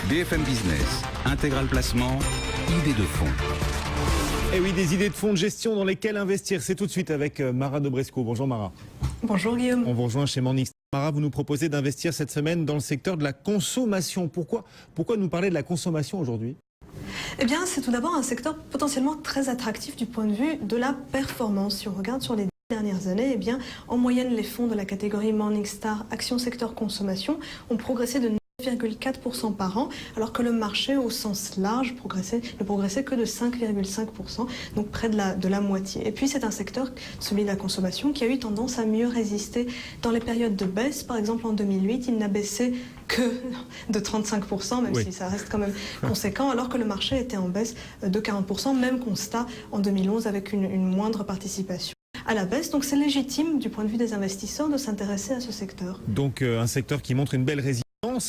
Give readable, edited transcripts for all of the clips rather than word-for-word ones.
BFM Business, Intégral Placement, idées de fonds. Et oui, des idées de fonds de gestion dans lesquelles investir. C'est tout de suite avec Mara Dobrescu. Bonjour Mara. Bonjour Guillaume. On vous rejoint chez Morningstar. Mara, vous nous proposez d'investir cette semaine dans le secteur de la consommation. Pourquoi nous parler de la consommation aujourd'hui ? Eh bien, c'est tout d'abord un secteur potentiellement très attractif du point de vue de la performance. Si on regarde sur les dernières années, eh bien, en moyenne, les fonds de la catégorie Morningstar Action Secteur Consommation ont progressé de 9,4% par an, alors que le marché au sens large ne progressait que de 5,5%, donc près de la moitié. Et puis c'est un secteur, celui de la consommation, qui a eu tendance à mieux résister dans les périodes de baisse. Par exemple en 2008, il n'a baissé que de 35%, même si ça reste quand même conséquent, alors que le marché était en baisse de 40%, même constat en 2011 avec une moindre participation à la baisse. Donc c'est légitime du point de vue des investisseurs de s'intéresser à ce secteur. Donc un secteur qui montre une belle résilience.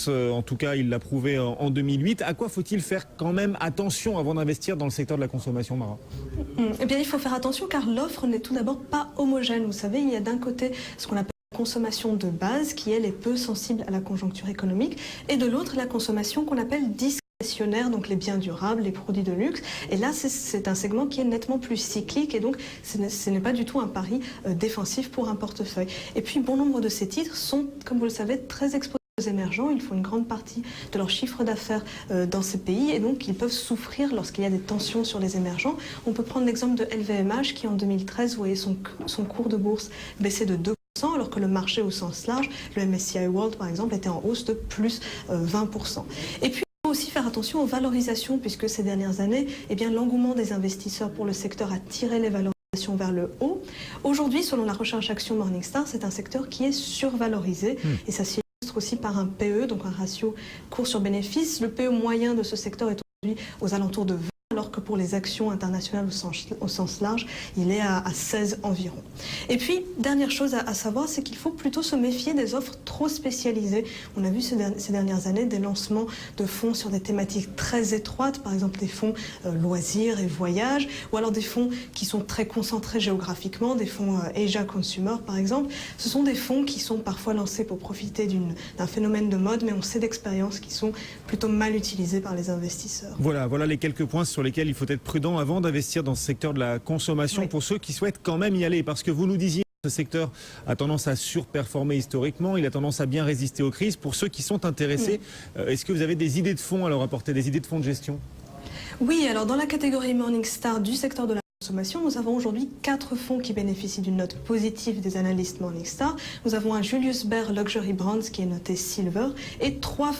En tout cas, il l'a prouvé en 2008. À quoi faut-il faire quand même attention avant d'investir dans le secteur de la consommation, Mara ? Eh bien, il faut faire attention car l'offre n'est tout d'abord pas homogène. Vous savez, il y a d'un côté ce qu'on appelle la consommation de base, qui elle est peu sensible à la conjoncture économique, et de l'autre la consommation qu'on appelle discrétionnaire, donc les biens durables, les produits de luxe. Et là, c'est un segment qui est nettement plus cyclique et donc ce n'est pas du tout un pari défensif pour un portefeuille. Et puis, bon nombre de ces titres sont, comme vous le savez, très exposés aux émergents. Ils font une grande partie de leur chiffre d'affaires dans ces pays et donc ils peuvent souffrir lorsqu'il y a des tensions sur les émergents. On peut prendre l'exemple de LVMH qui en 2013 voyait son cours de bourse baisser de 2%, alors que le marché au sens large, le MSCI World par exemple, était en hausse de plus 20%. Et puis il faut aussi faire attention aux valorisations, puisque ces dernières années, eh bien, l'engouement des investisseurs pour le secteur a tiré les valorisations vers le haut. Aujourd'hui, selon la recherche action Morningstar, c'est un secteur qui est survalorisé et ça s'illustre aussi par un PE, donc un ratio cours sur bénéfice. Le PE moyen de ce secteur est aujourd'hui aux alentours de 20, alors que pour les actions internationales au sens large, il est à 16 environ. Et puis, dernière chose à savoir, c'est qu'il faut plutôt se méfier des offres trop spécialisées. On a vu ces dernières années des lancements de fonds sur des thématiques très étroites, par exemple des fonds loisirs et voyages, ou alors des fonds qui sont très concentrés géographiquement, des fonds Asia Consumer par exemple. Ce sont des fonds qui sont parfois lancés pour profiter d'un phénomène de mode, mais on sait d'expérience qu'ils sont plutôt mal utilisés par les investisseurs. Voilà les quelques points sur lesquels il faut être prudent avant d'investir dans ce secteur de la consommation pour ceux qui souhaitent quand même y aller. Parce que vous nous disiez, ce secteur a tendance à surperformer historiquement, il a tendance à bien résister aux crises. Pour ceux qui sont intéressés, est-ce que vous avez des idées de fonds à leur apporter, des idées de fonds de gestion ? Oui, alors dans la catégorie Morningstar du secteur de la consommation, nous avons aujourd'hui 4 fonds qui bénéficient d'une note positive des analystes Morningstar. Nous avons un Julius Baer Luxury Brands qui est noté Silver et 3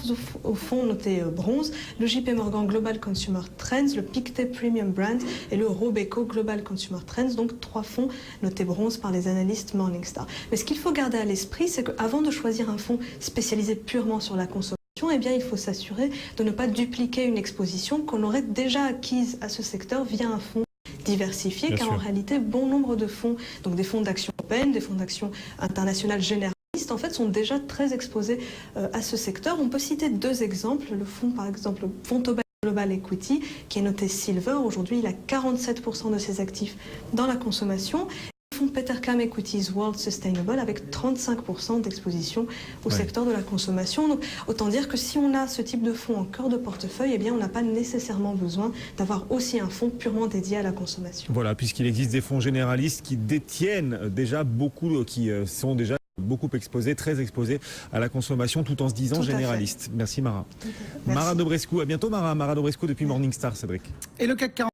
fonds notés Bronze, le JP Morgan Global Consumer Trends, le Pictet Premium Brand et le Robeco Global Consumer Trends, donc 3 fonds notés Bronze par les analystes Morningstar. Mais ce qu'il faut garder à l'esprit, c'est qu'avant de choisir un fonds spécialisé purement sur la consommation, eh bien, il faut s'assurer de ne pas dupliquer une exposition qu'on aurait déjà acquise à ce secteur via un fonds diversifié, car en réalité, bon nombre de fonds, donc des fonds d'action européenne, des fonds d'action internationale généralistes, en fait, sont déjà très exposés à ce secteur. On peut citer 2 exemples. Le fonds, par exemple, le fonds Tobacco Global Equity, qui est noté Silver. Aujourd'hui, il a 47% de ses actifs dans la consommation. Le fonds Petercam Equities World Sustainable avec 35% d'exposition au secteur de la consommation. Donc, autant dire que si on a ce type de fonds en cœur de portefeuille, eh bien, on n'a pas nécessairement besoin d'avoir aussi un fonds purement dédié à la consommation. Voilà, puisqu'il existe des fonds généralistes qui détiennent déjà beaucoup, qui sont déjà beaucoup exposés, très exposés à la consommation, tout en se disant généralistes. Merci Mara. Mara Dobrescu, à bientôt Mara. Mara Dobrescu depuis Morningstar, Cédric. Et le CAC 40